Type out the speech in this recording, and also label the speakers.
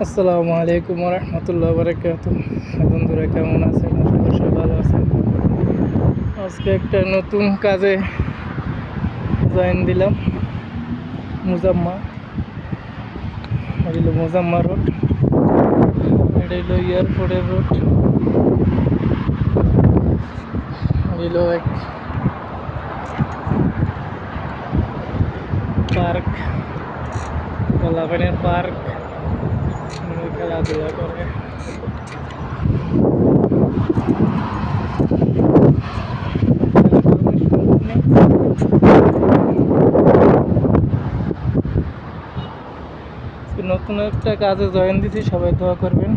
Speaker 1: আসসালামু আলাইকুম ওয়া রাহমাতুল্লাহি ওয়া বারাকাতুহু। বন্ধুরা কেমন আছেন? আশা করি সবাই ভালো আছেন। আজকে একটা নতুন কাজে জয়েন দিলাম। মুজাম্মা, এটা হলো মুজাম্মা রোড, এটা হলো এয়ারপোর্টের রোড, এটা হলো এক পার্ক, কলাবাগানের পার্ক, খেলাধুলা করে। নতুন একটা কাজে জয়েন দিছি, সবাই দোয়া করবেন।